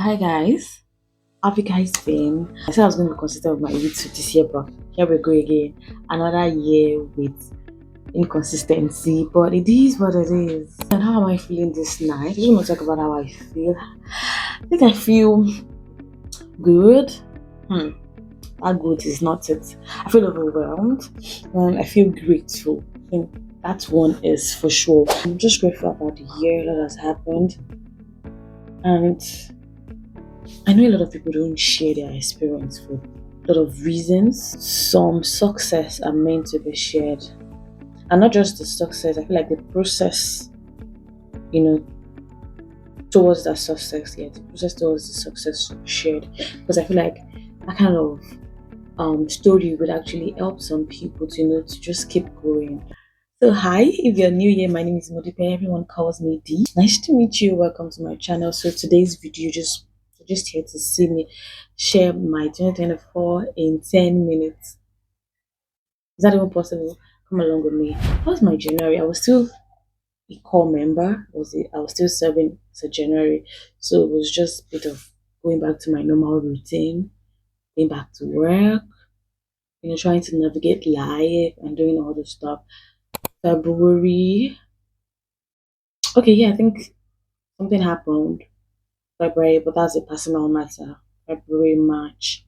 Hi guys, how have you guys been? I said I was going to be consistent with my YouTube this year, but here we go again. Another year with inconsistency, but it is what it is. And how am I feeling this night? I just want to talk about how I feel. I think I feel good. That good is not it. I feel overwhelmed. I feel grateful. I think that one is for sure. I'm just grateful about the year that has happened, and I know a lot of people don't share their experience for a lot of reasons. Some success are meant to be shared, and not just the success. I feel like the process, you know, towards that success. Yeah, the process towards the success should be shared, because I feel like that kind of story would actually help some people to to just keep going. So hi, if you're new here, my name is Modipe. Everyone calls me D. Nice to meet you. Welcome to my channel. So today's video just here to see me share my 2024 in 10 minutes. Is that even possible? Come along with me. How's my January? I was still a core member. I was still serving as a January, so it was just a bit of going back to my normal routine, going back to work, trying to navigate life and doing all the stuff. February. Okay, yeah, I think something happened February, but that's a personal matter. February, March.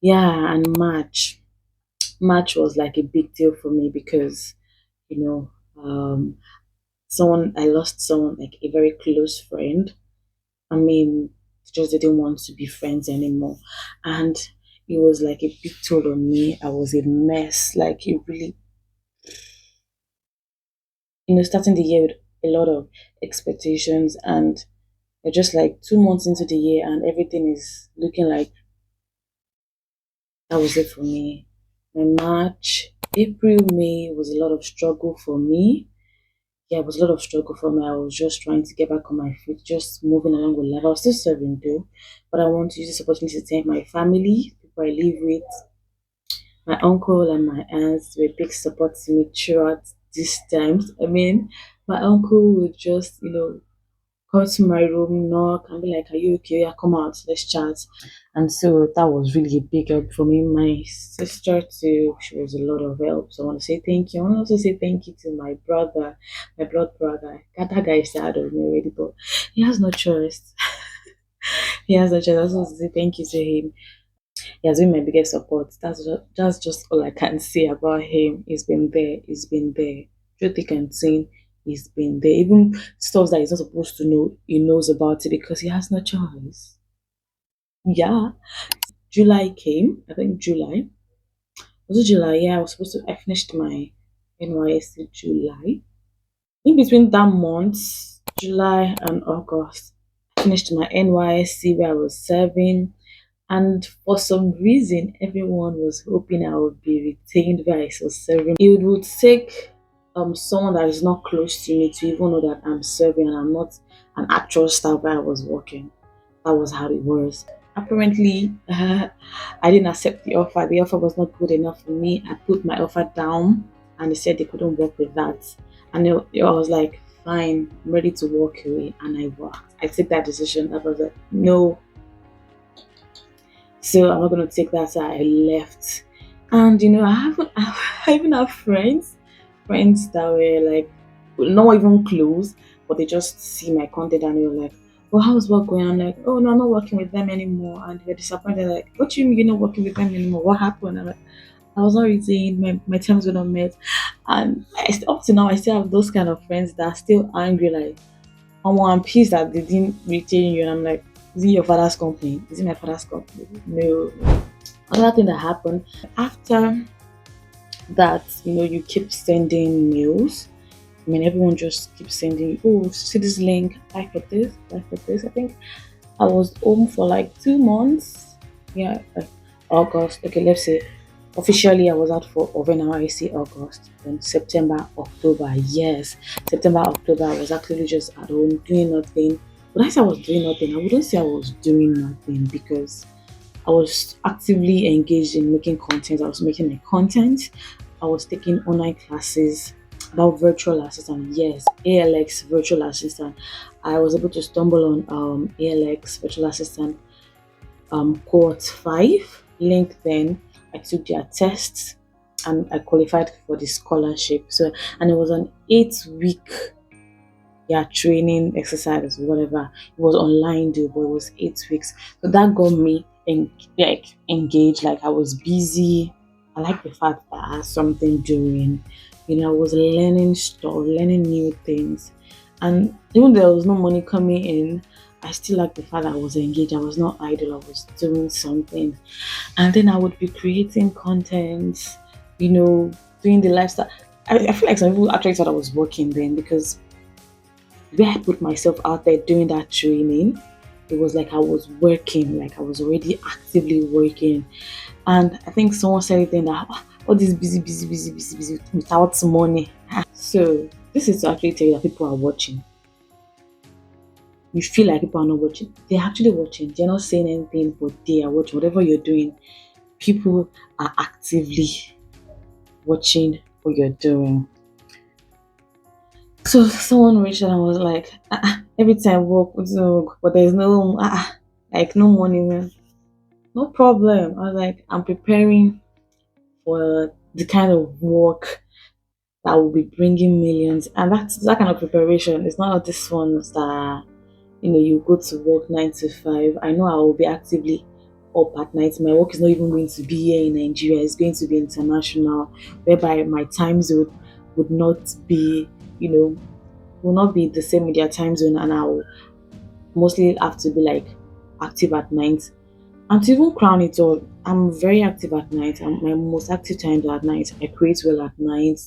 Yeah, and March. March was like a big deal for me because, you know, I lost someone, like a very close friend. I mean, just didn't want to be friends anymore. And it was like a big toll on me. I was a mess. Like it really, starting the year with a lot of expectations, and we're just like 2 months into the year and everything is looking like that was it for me. My March, April, May was a lot of struggle for me. Yeah, it was a lot of struggle for me. I was just trying to get back on my feet, just moving along with life. I was still serving though, but I want to use this opportunity to thank my family, people I live with, my uncle and my aunts were big support to me throughout these times. I mean, my uncle would just, come to my room, knock, and be like, "Are you okay? Yeah, come out, let's chat." And so that was really a big help for me. My sister too, she was a lot of help. So I want to say thank you. I want to also say thank you to my brother, my blood brother. That guy is sad of me already, but he has no choice. He has no choice. I also want to say thank you to him. He has been my biggest support. That's just all I can say about him. He's been there. He's been there. Through thick and thin, he's been there. Even stuff that he's not supposed to know, he knows about it because he has no choice. Yeah. July came. I think July. Was it July? Yeah, I finished my NYSC July. In between that month, July and August, I finished my NYSC where I was serving. And for some reason, everyone was hoping I would be retained where I was serving. It would take someone that is not close to me to even know that I'm serving and I'm not an actual staff where I was working. That was how it was. Apparently, I didn't accept the offer. The offer was not good enough for me. I put my offer down and they said they couldn't work with that. And I was like, fine, I'm ready to walk away. And I walked. I took that decision. I was like, no, so I'm not gonna take that. So I left, and I even have friends that were like not even close, but they just see my content and they were like, "Well, how's work going?" I'm like, "Oh no, I'm not working with them anymore," and they're disappointed. Like, "What do you mean you're not working with them anymore? What happened?" I'm like, "I was not retained. My terms were not met," and up to now, I still have those kind of friends that are still angry. Like, I'm pissed that they didn't retain you, and I'm like, is it your father's company? Is it my father's company? No. Another thing that happened after that, you keep sending mails. I mean, everyone just keeps sending, oh, see this link, like for this, like for this. I think I was home for like 2 months. Yeah, like August. Okay, let's say officially I was out for over now. I see August, then September, October. Yes, September, October. I was actually just at home doing nothing. When I say I was doing nothing, I wouldn't say I was doing nothing because I was actively engaged in making content. I was making my content. I was taking online classes about virtual assistant. Yes, ALX virtual assistant. I was able to stumble on ALX virtual assistant cohort 5 link. Then I took their tests and I qualified for the scholarship. So, and it was an 8 week, yeah, training exercise, whatever. It was online though, but it was 8 weeks. So that got me like engaged. Like I was busy. I like the fact that I had something doing. I was learning stuff, learning new things. And even though there was no money coming in, I still like the fact that I was engaged. I was not idle, I was doing something. And then I would be creating content, doing the lifestyle. I feel like some people actually thought I was working then, because where I put myself out there doing that training, it was like I was working, like I was already actively working. And I think someone said it then that, all this busy, busy, busy, busy, busy without money. So this is to actually tell you that people are watching. You feel like people are not watching. They're actually watching. They're not saying anything, but they are watching. Whatever you're doing, people are actively watching what you're doing. So someone reached out and was like, every time work, but there's no, like no money, man. No problem. I was like, I'm preparing for the kind of work that will be bringing millions, and that's that kind of preparation. It's not this ones that you go to work 9 to 5. I know I will be actively up at night. My work is not even going to be here in Nigeria. It's going to be international, whereby my time zone would not be, will not be the same with their time zone, and I'll mostly have to be like active at night. And to even crown it all, I'm very active at night. My most active times are at night. I create well at night.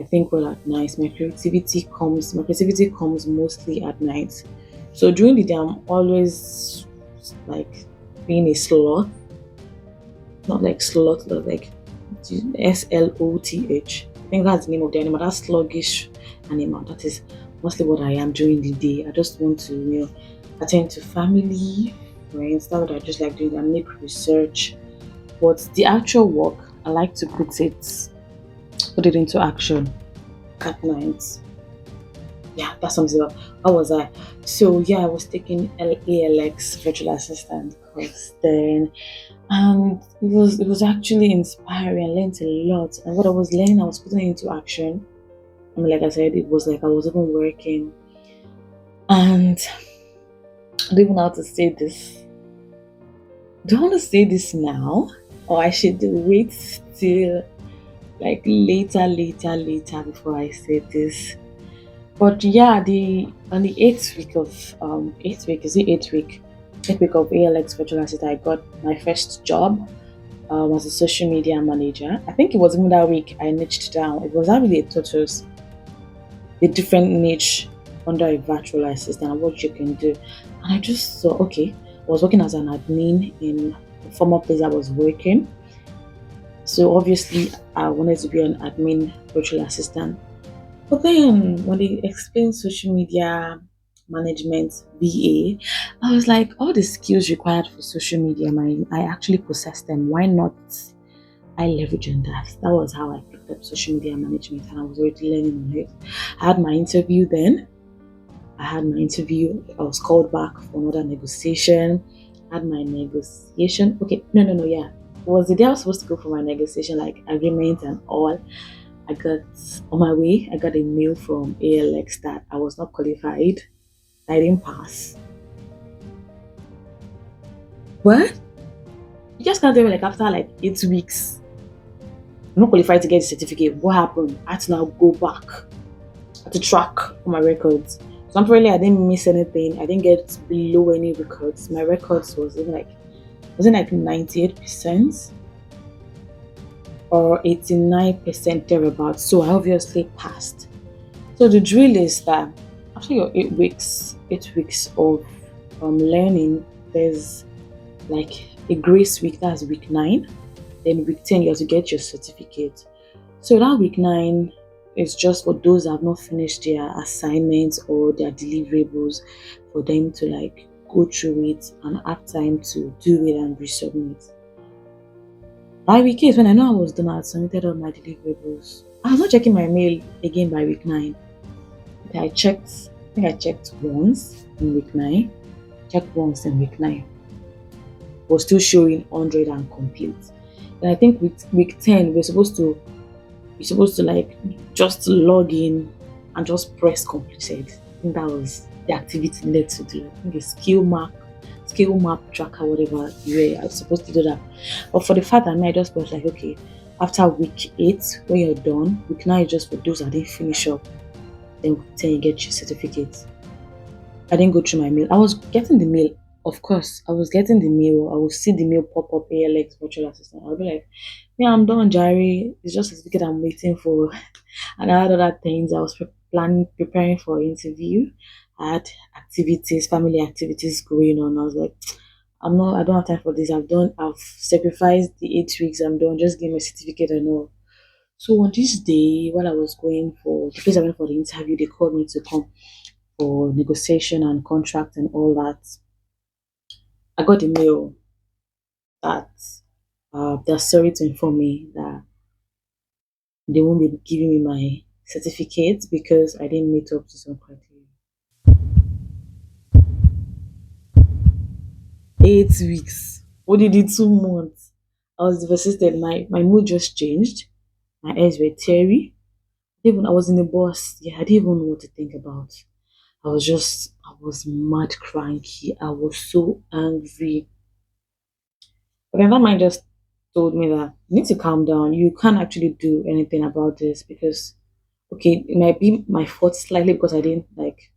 I think well at night. My creativity comes mostly at night. So during the day, I'm always like being a sloth, not like sloth, but like sloth. I think that's the name of the animal. That's sluggish animal. That is mostly what I am during the day. I just want to, attend to family, friends. That's what I just like doing. I make research, but the actual work, I like to put it into action at night. Yeah, that's something about. How was I? So yeah, I was taking ALX virtual assistant course then, and it was actually inspiring. I learned a lot, and what I was learning, I was putting it into action. I mean, like I said, it was like I was even working, and I don't even know how to say this. Do I want to say this now, or I should wait till like later before I say this? But yeah, the on the 8th week of 8th week, is it 8th week? 8th week of ALX virtual assistant, I got my first job as a social media manager. I think it was even that week I niched down. It was actually a tutorials, a different niche under a virtual assistant and what you can do. And I just thought, okay, I was working as an admin in the former place I was working. So obviously I wanted to be an admin virtual assistant. But then when they explained social media management VA, I was like, all the skills required for social media, I actually possess them. Why not I leverage on that? That was how I picked up social media management, and I was already learning on it. I had my interview then. I was called back for another negotiation. I had my negotiation. Okay, no, yeah. It was the day I was supposed to go for my negotiation, like agreement and all. I got on my way, I got a mail from ALX that I was not qualified. I didn't pass. What? You just can't tell me like after like 8 weeks, I'm not qualified to get the certificate. What happened? I had to now go back. I had to track on my records. So apparently I didn't miss anything. I didn't get below any records. My records wasn't like 98% or 89% thereabouts. So I obviously passed. So the drill is that after your 8 weeks of learning, there's like a grace week. That's week 9. Then week 10, you have to get your certificate. So that week 9 is just for those that have not finished their assignments or their deliverables, for them to like go through it and have time to do it and resubmit. By week 8, when I know I was done, I had submitted all my deliverables. I was not checking my mail again by week 9. I checked think I checked once in week 9, checked once in week 9, was still showing 100 and complete. And I think with week 10, you're supposed to like just log in and just press completed. I think that was the activity needed to do. I think a skill map tracker, whatever you were supposed to do that. But for the fact that me, I just was like, okay, after week 8, when you're done, week 9 is just for those that didn't finish up. Then week 10 you get your certificate. I didn't go through my mail. I was getting the mail, of course. I was getting the mail. I would see the mail pop up ALX virtual assistant. I'll be like, yeah, I'm done, Jerry. It's just a certificate I'm waiting for. And I had other things. I was preparing for an interview. I had activities, family activities going on. I was like, I don't have time for this. I've sacrificed the 8 weeks. I'm done. Just give me a certificate and all. So on this day, while I was going for the place I went for the interview, they called me to come for negotiation and contract and all that. I got a mail that they're sorry to inform me that they won't be giving me my certificate because I didn't meet up to some criteria. 8 weeks. What did it 2 months? I was devastated. My mood just changed. My eyes were teary. Even I was in the bus. Yeah, I didn't even know what to think about. I was mad cranky. I was so angry. But then that mind just told me that you need to calm down. You can't actually do anything about this because, okay, it might be my fault slightly because I didn't like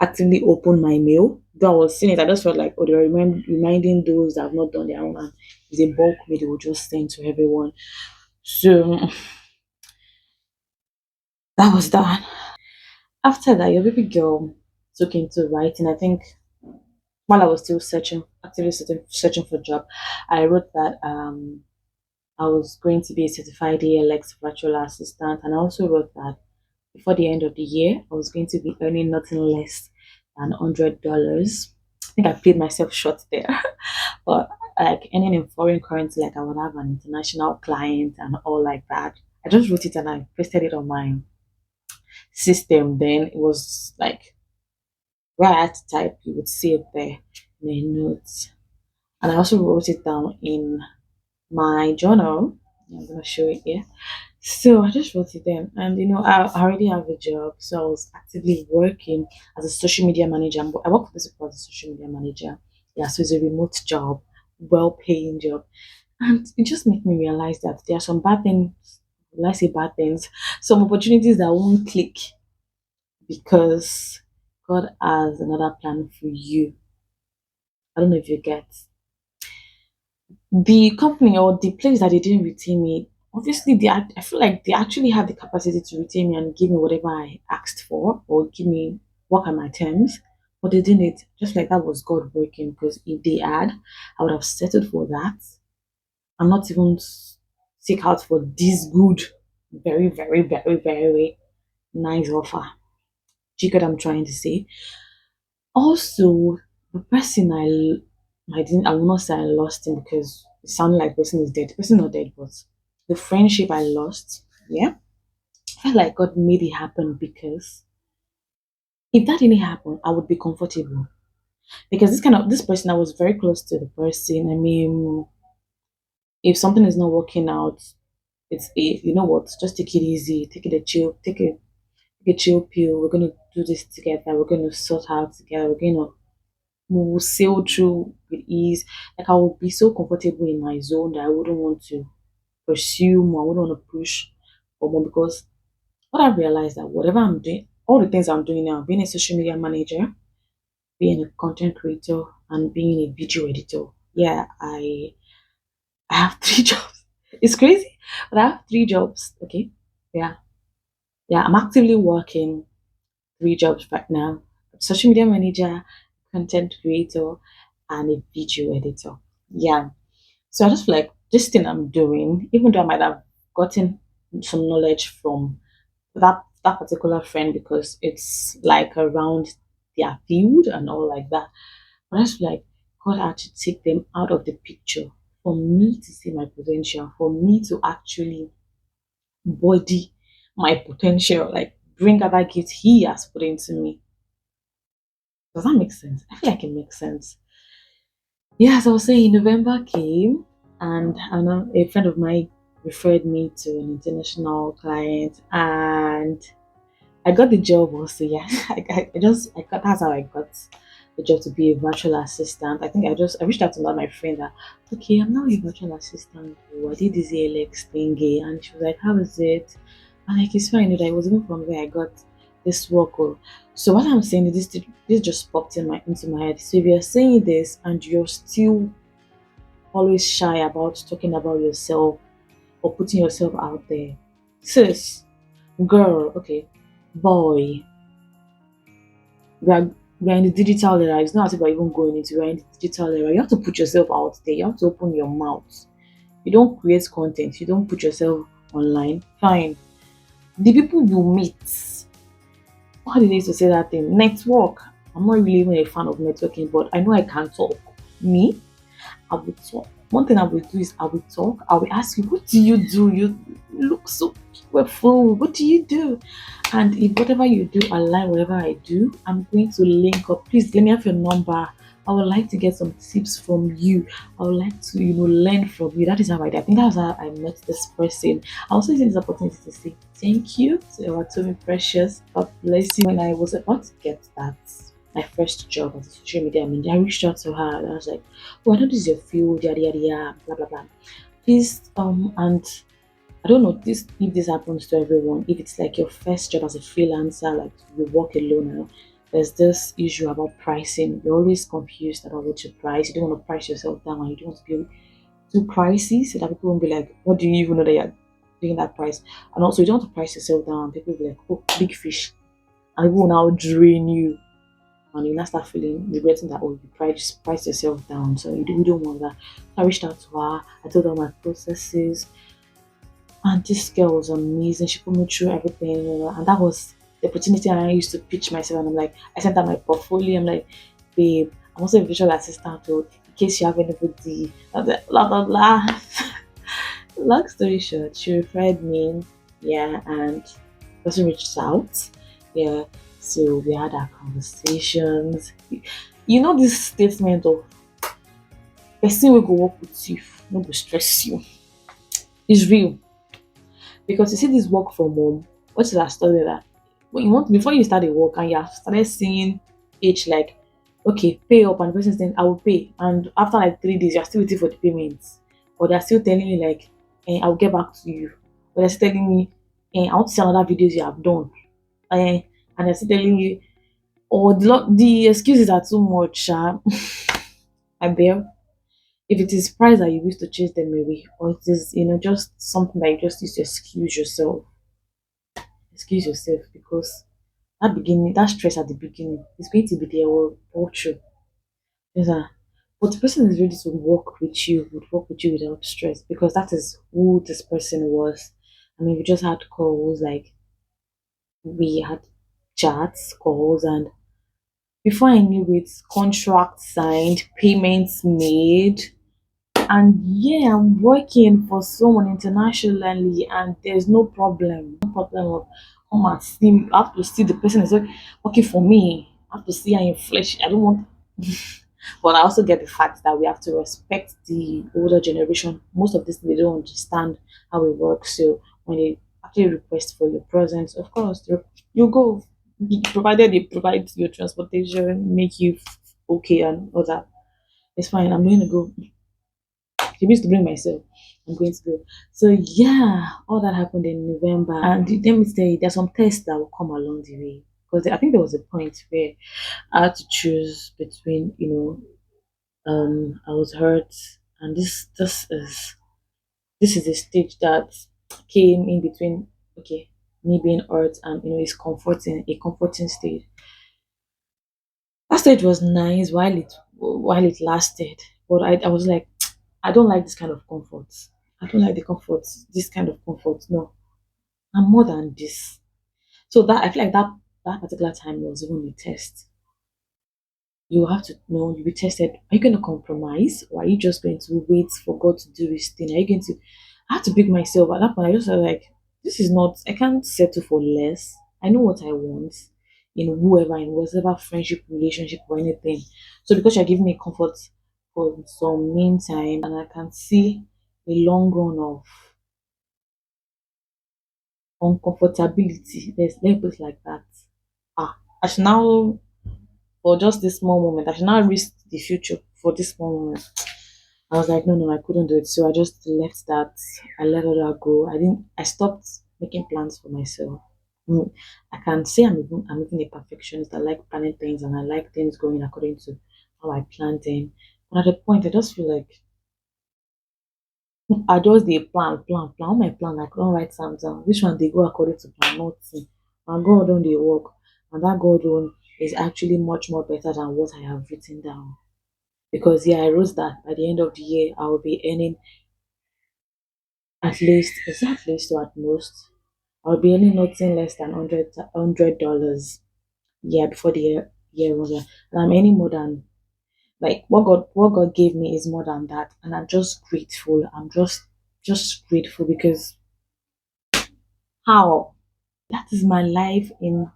actively open my mail. Though I was seeing it, I just felt like, oh, they're reminding those that have not done their own. And it's a bulk mail they will just send to everyone. So that was that. After that, your baby girl took into writing. I think while I was still actively searching for a job, I wrote that I was going to be a certified ALX virtual assistant, and I also wrote that before the end of the year, I was going to be earning nothing less than $100. I think I played myself short there, but like earning in foreign currency, like I would have an international client and all like that. I just wrote it and I pasted it on my system. Then it was like where I had to type, you would see it there in the notes. And I also wrote it down in my journal. I'm gonna show it here. So I just wrote it down, and I already have a job, so I was actively working as a social media manager. I work for this as a social media manager. Yeah, so it's a remote job, well-paying job, and it just made me realize that there are some bad things. Let's say bad things, some opportunities that won't click because God has another plan for you. I don't know if you get the company or the place that they didn't retain me. Obviously, I feel like they actually had the capacity to retain me and give me whatever I asked for or give me work on my terms, but they didn't. Just like that was God working because if they had, I would have settled for that and not even seek out for this good, very, very, very, very nice offer. Do you get what I'm trying to say? Also, the person I will not say I lost him because it sounded like the person is dead. The person is not dead, but the friendship I lost, yeah, I felt like God made it happen because if that didn't happen, I would be comfortable. Because this person, I was very close to the person. I mean, if something is not working out, you know what, just take it easy, take a chill pill. We're gonna do this together. We're gonna sort out together. We will sail through with ease. Like I will be so comfortable in my zone that I wouldn't want to pursue more. I wouldn't want to push for more because what I realized that whatever I'm doing, all the things I'm doing now, being a social media manager, being a content creator, and being a video editor, yeah, I have 3 jobs. It's crazy, but I have 3 jobs. Okay, yeah, yeah. I'm actively working 3 jobs right now: social media manager, content creator, and a video editor. Yeah. So I just feel like this thing I'm doing, even though I might have gotten some knowledge from that particular friend because it's like around their field and all like that. But I just feel like God had to take them out of the picture for me to see my potential, for me to actually body my potential, like bring other gifts he has put into me. Does that make sense? I feel like it makes sense. Yeah, as I was saying, November came, and I know a friend of mine referred me to an international client, and I got the job also. Yeah, I got that's how I got the job to be a virtual assistant. I think I reached out to one of my friend that okay, I'm now a virtual assistant. Oh, I did this ALX thingy, and she was like, "How is it?" I'm like, "It's fine." That it was even from where I got this work. Oh. So what I'm saying is this just popped in my into my head. So if you're saying this and you're still always shy about talking about yourself or putting yourself out there, sis, girl, okay, boy, we are, we are in the digital era. It's not as if we're even going into, we're in the digital era. You have to put yourself out there. You have to open your mouth. You don't create content. You don't put yourself online. Fine. The people you meet, how did they used to say that thing? Network. I'm not really even a fan of networking, but I know I can talk. Me, I will talk. One thing I will do is I will talk. I will ask you, what do you do? You look so beautiful. What do you do? And if whatever you do align whatever I do, I'm going to link up. Please let me have your number. I would like to get some tips from you. I would like to, learn from you. That is how I did. I think that was how I met this person. I also using this opportunity to say thank you to our Tommy Precious. God bless you. When I was about to get that my first job as a social media manager, I reached out to her and I was like, "Oh, I know this is your field, yada yada yada, blah blah blah. Please, and I don't know this if this happens to everyone. If it's like your first job as a freelancer, like you work alone now, there's this issue about pricing. You're always confused about what to price. You don't want to price yourself down and you don't want to be too pricey so that people won't be like, what do you even know that you're doing that price? And also you don't want to price yourself down and people will be like, oh, big fish. And people will now drain you and you now start feeling regretting that oh you price yourself down. So you don't want that. So I reached out to her, I told her my processes, and this girl was amazing. She put me through everything, and that was the opportunity I used to pitch myself. And I'm like, I sent her my portfolio. I'm like, babe, I'm also a visual assistant, so in case you have anybody, blah blah blah. Long story short, she referred me, yeah, and person reached out, yeah. So we had our conversations. You know this statement of person will go work with you, no go stress you. It's real. Because you see this work from home, what is our story that when you want before you start a work and you have started seeing age like okay, pay up and the person saying I will pay and after like 3 days you're still waiting for the payments. Or they're still telling you like I'll get back to you. Or they're still telling me I want to see another videos you have done. And they're still telling you or the excuses are too much. I bear if it is price that you used to chase them away, or it is just something that you just use to excuse yourself because that stress at the beginning is going to be there all through. Yes, but the person is ready to work with you, would work with you without stress because that is who this person was. I mean, we just had calls, like we had chats, calls, and before I knew it, contracts signed, payments made, and yeah, I'm working for someone internationally, and there's no problem. No problem of come and see. I have to see the person is working for me. I have to see her in flesh. I don't want. But I also get the fact that we have to respect the older generation. Most of this they don't understand how it works. So when they actually request for your presence, of course you go. Provided they provide your transportation, make you okay and all that. It's fine. I'm going to go. If used to bring myself, I'm going to go. So yeah, all that happened in November. And let me say there's some tests that will come along the way. Because I think there was a point where I had to choose between, I was hurt and this is a stage that came in between okay, me being hurt and it's comforting, a comforting stage. That stage was nice while it lasted. But I was like, I don't like this kind of comfort. I don't like the comfort, this kind of comfort. No, I'm more than this. So that I feel like that particular time was even a test. You have to know you'll be tested. Are you going to compromise, or are you just going to wait for God to do His thing? Are you going to? I had to pick myself at that point. I just felt like this is not. I can't settle for less. I know what I want in whoever, in whatever friendship, relationship, or anything. So because you're giving me comfort for some meantime, and I can see a long run of uncomfortability. Let's put it like that. I should now, for just this small moment, I should now risk the future for this small moment. I was like, no, no, I couldn't do it. So I just left that. I let all that go. I stopped making plans for myself. Mm, I can say I'm even a perfectionist. I like planning things and I like things going according to how I planned them. But at a point, I just feel like I just the plan. All my plan, I couldn't write some down. Which one they go according to plan, nothing. And God on they work. And that God on is actually much more better than what I have written down. Because yeah, I wrote that by the end of the year I will be earning at least, is that at least or at most? I'll be earning nothing less than $100. Yeah, before the year runs out. And I'm earning more than, like, what God gave me is more than that. And I'm just grateful. I'm just grateful because how? That is my life in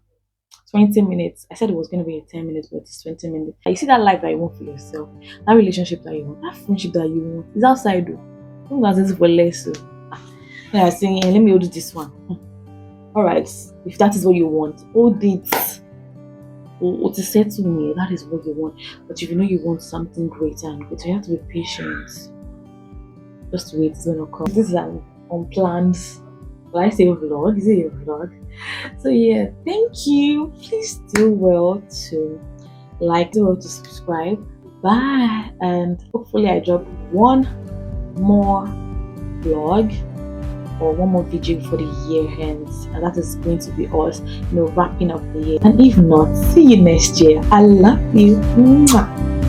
20 minutes. I said it was going to be 10 minutes, but it's 20 minutes. You see that life that you want for yourself, that relationship that you want, that friendship that you want is outside though. Don't ask this for less. So. Yeah, saying, let me order this one. All right, if that is what you want, hold it. Or to say to me, that is what you want. But if you know you want something greater and greater, you have to be patient. Just wait, it's gonna come. This is an unplanned, will I say vlog? Is it a vlog? So yeah, thank you. Please do well to like, do well to subscribe. Bye, and hopefully I drop one more vlog or one more video before the year ends, and that is going to be us, wrapping up the year. And if not, see you next year. I love you. Mwah.